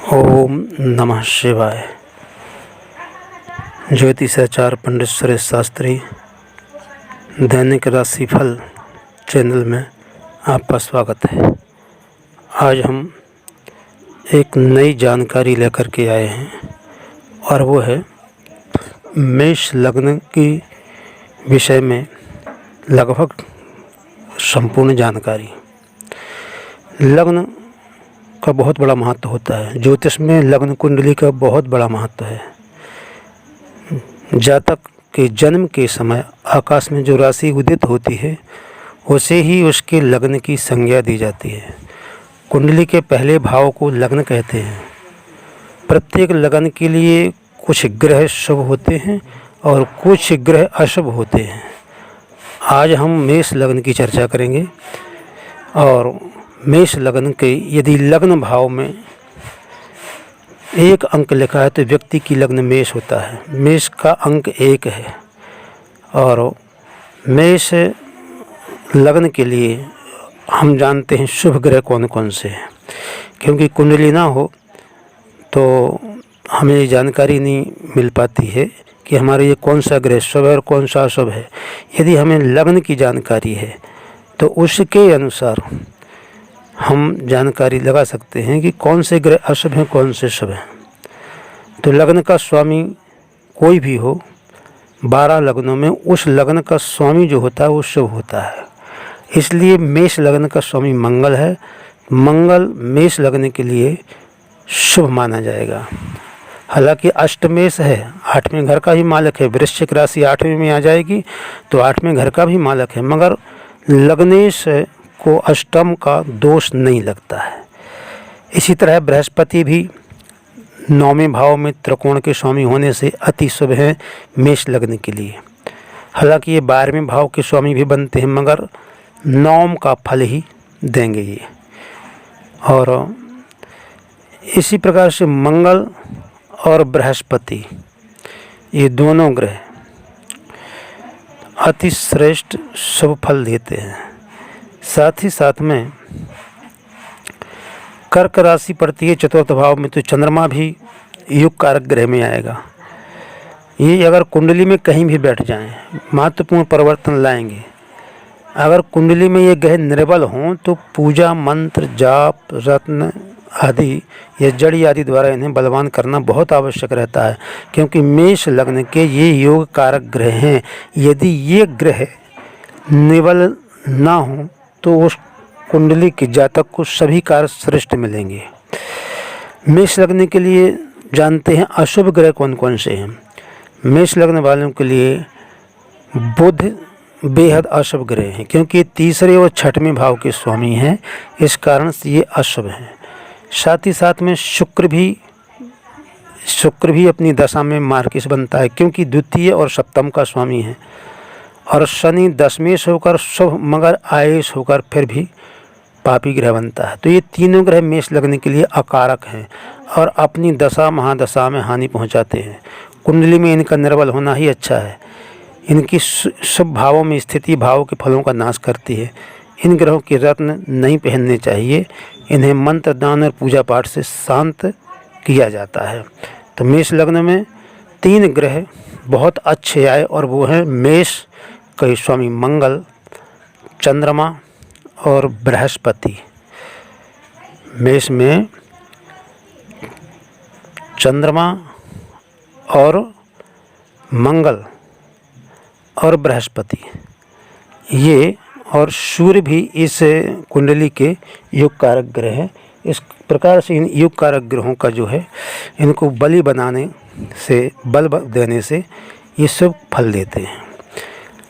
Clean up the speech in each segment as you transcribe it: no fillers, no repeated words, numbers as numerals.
ओम नमः शिवाय। ज्योतिषाचार्य पंडित सुरेश शास्त्री दैनिक राशिफल चैनल में आपका स्वागत है। आज हम एक नई जानकारी लेकर के आए हैं और वो है मेष लग्न की विषय में लगभग संपूर्ण जानकारी। लग्न का बहुत बड़ा महत्व होता है। ज्योतिष में लग्न कुंडली का बहुत बड़ा महत्व है। जातक के जन्म के समय आकाश में जो राशि उदित होती है उसे ही उसके लग्न की संज्ञा दी जाती है। कुंडली के पहले भाव को लग्न कहते हैं। प्रत्येक लग्न के लिए कुछ ग्रह शुभ होते हैं और कुछ ग्रह अशुभ होते हैं। आज हम मेष लग्न की चर्चा करेंगे और मेष लग्न के यदि लग्न भाव में एक अंक लिखा है तो व्यक्ति की लग्न मेष होता है। मेष का अंक 1 है और मेष लग्न के लिए हम जानते हैं शुभ ग्रह कौन कौन से हैं, क्योंकि कुंडली ना हो तो हमें ये जानकारी नहीं मिल पाती है कि हमारे ये कौन सा ग्रह शुभ है और कौन सा अशुभ है। यदि हमें लग्न की जानकारी है तो उसके अनुसार हम जानकारी लगा सकते हैं कि कौन से ग्रह अशुभ हैं कौन से शुभ हैं। तो लग्न का स्वामी कोई भी हो, 12 लग्नों में उस लग्न का स्वामी जो होता है वो शुभ होता है। इसलिए मेष लग्न का स्वामी मंगल है। मंगल मेष लग्न के लिए शुभ माना जाएगा। हालांकि अष्टमेष है, 8वें घर का ही मालिक है। वृश्चिक राशि 8वें में आ जाएगी तो 8वें घर का भी मालिक है, मगर लग्नेश को अष्टम का दोष नहीं लगता है। इसी तरह बृहस्पति भी 9वें भाव में त्रिकोण के स्वामी होने से अति शुभ है मेष लग्न के लिए। हालांकि ये 12वें भाव के स्वामी भी बनते हैं, मगर 9 का फल ही देंगे ये। और इसी प्रकार से मंगल और बृहस्पति ये दोनों ग्रह अति श्रेष्ठ शुभ फल देते हैं। साथ ही साथ में कर्क राशि पड़ती है चतुर्थ भाव में, तो चंद्रमा भी युग कारक ग्रह में आएगा। ये अगर कुंडली में कहीं भी बैठ जाएं महत्वपूर्ण परिवर्तन लाएंगे। अगर कुंडली में ये ग्रह निर्बल हों तो पूजा मंत्र जाप रत्न आदि या जड़ी आदि द्वारा इन्हें बलवान करना बहुत आवश्यक रहता है, क्योंकि मेष लग्न के ये योग कारक ग्रह हैं। यदि ये ग्रह निर्बल ना हो तो उस कुंडली के जातक को सभी कार्य श्रेष्ठ मिलेंगे। मेष लग्न के लिए जानते हैं अशुभ ग्रह कौन कौन से हैं। मेष लग्न वालों के लिए बुध बेहद अशुभ ग्रह हैं, क्योंकि तीसरे और 6वें भाव के स्वामी हैं, इस कारण से ये अशुभ हैं। साथ ही साथ में शुक्र भी अपनी दशा में मार्किस बनता है, क्योंकि द्वितीय और सप्तम का स्वामी है। और शनि दशमेश होकर शुभ मगर आयेश होकर फिर भी पापी ग्रह बनता है। तो ये तीनों ग्रह मेष लग्न के लिए अकारक हैं और अपनी दशा महादशा में हानि पहुंचाते हैं। कुंडली में इनका निर्बल होना ही अच्छा है। इनकी शुभ भावों में स्थिति भावों के फलों का नाश करती है। इन ग्रहों के रत्न नहीं पहनने चाहिए। इन्हें मंत्र दान और पूजा पाठ से शांत किया जाता है। तो मेष लग्न में 3 ग्रह बहुत अच्छे आए और वो हैं मेष के स्वामी मंगल, चंद्रमा और बृहस्पति। मेष में चंद्रमा और मंगल और बृहस्पति ये, और सूर्य भी इस कुंडली के युग कारक ग्रह है। इस प्रकार से इन युग कारक ग्रहों का जो है इनको बलि बनाने से, बल देने से ये शुभ फल देते हैं।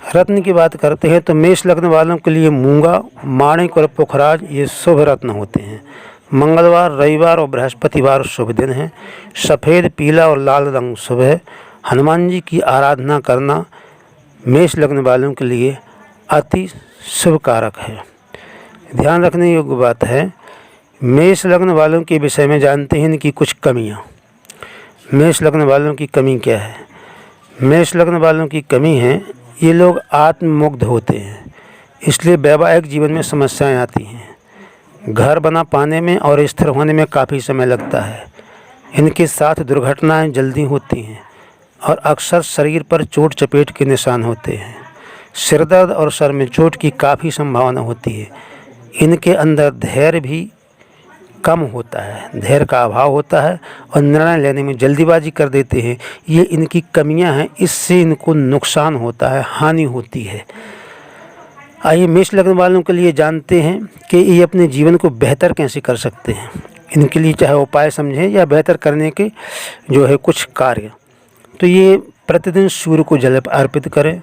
रत्न की बात करते हैं तो मेष लग्न वालों के लिए मूंगा, माणिक और पुखराज ये शुभ रत्न होते हैं। मंगलवार, रविवार और बृहस्पतिवार शुभ दिन हैं। सफ़ेद, पीला और लाल रंग शुभ है। हनुमान जी की आराधना करना मेष लग्न वालों के लिए अति शुभ कारक है। ध्यान रखने योग्य बात है, मेष लग्न वालों के विषय में जानते हैं इनकी कुछ कमियाँ। मेष लग्न वालों की कमी क्या है? मेष लग्न वालों की कमी है ये लोग आत्ममुग्ध होते हैं, इसलिए वैवाहिक जीवन में समस्याएं आती हैं। घर बना पाने में और स्थिर होने में काफ़ी समय लगता है। इनके साथ दुर्घटनाएं जल्दी होती हैं और अक्सर शरीर पर चोट चपेट के निशान होते हैं। सिर दर्द और सर में चोट की काफ़ी संभावना होती है। इनके अंदर धैर्य भी कम होता है, धैर्य का अभाव होता है और निर्णय लेने में जल्दीबाजी कर देते हैं। ये इनकी कमियां हैं, इससे इनको नुकसान होता है, हानि होती है। आइए मेष लग्न वालों के लिए जानते हैं कि ये अपने जीवन को बेहतर कैसे कर सकते हैं। इनके लिए चाहे उपाय समझें या बेहतर करने के जो है कुछ कार्य, तो ये प्रतिदिन सूर्य को जल अर्पित करें,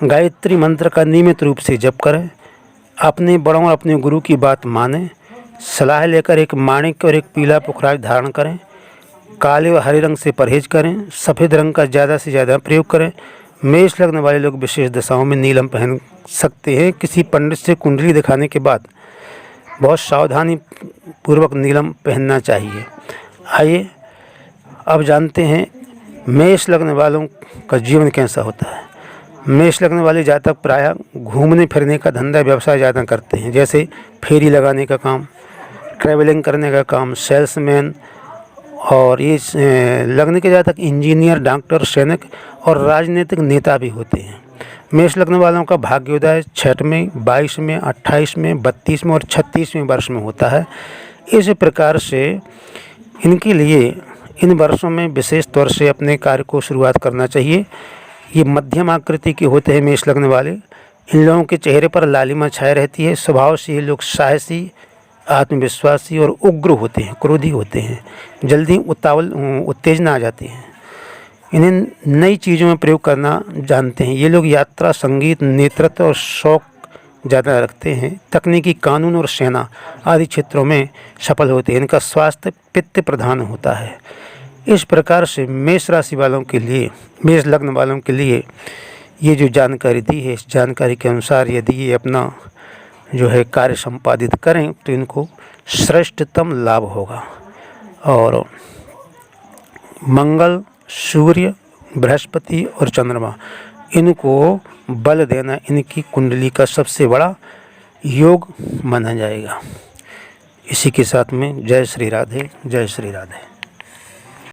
गायत्री मंत्र का नियमित रूप से जप करें, अपने बड़ों और अपने गुरु की बात मानें, सलाह लेकर एक माणिक और एक पीला पुखराज धारण करें, काले व हरे रंग से परहेज करें, सफ़ेद रंग का ज़्यादा से ज़्यादा प्रयोग करें। मेष लग्न वाले लोग विशेष दशाओं में नीलम पहन सकते हैं। किसी पंडित से कुंडली दिखाने के बाद बहुत सावधानी पूर्वक नीलम पहनना चाहिए। आइए अब जानते हैं मेष लग्न वालों का जीवन कैसा होता है। मेष लग्न वाले जातक प्रायः घूमने फिरने का धंधा व्यवसाय ज़्यादा करते हैं, जैसे फेरी लगाने का काम, ट्रैवलिंग करने का काम, सेल्समैन, और ये लग्न के जातक इंजीनियर, डॉक्टर, सैनिक और राजनीतिक नेता भी होते हैं। मेष लग्न वालों का भाग्योदय 6वें, 22वें, 28वें, 32वें और 36वें वर्ष में होता है। इस प्रकार से इनके लिए इन वर्षों में विशेष तौर से अपने कार्य को शुरुआत करना चाहिए। ये मध्यम आकृति के होते हैं मेष लग्न वाले। इन लोगों के चेहरे पर लालिमा छाए रहती है। स्वभाव से ये लोग साहसी, आत्मविश्वासी और उग्र होते हैं, क्रोधी होते हैं, जल्दी उत्तेजना आ जाती है। इन्हें नई चीज़ों में प्रयोग करना जानते हैं। ये लोग यात्रा, संगीत, नेतृत्व और शौक ज़्यादा रखते हैं। तकनीकी, कानून और सेना आदि क्षेत्रों में सफल होते हैं। इनका स्वास्थ्य पित्त प्रधान होता है। इस प्रकार से मेष राशि वालों के लिए, मेष लग्न वालों के लिए ये जो जानकारी दी है, इस जानकारी के अनुसार यदि ये अपना जो है कार्य संपादित करें तो इनको श्रेष्ठतम लाभ होगा। और मंगल, सूर्य, बृहस्पति और चंद्रमा, इनको बल देना इनकी कुंडली का सबसे बड़ा योग माना जाएगा। इसी के साथ में जय श्री राधे, जय श्री राधे।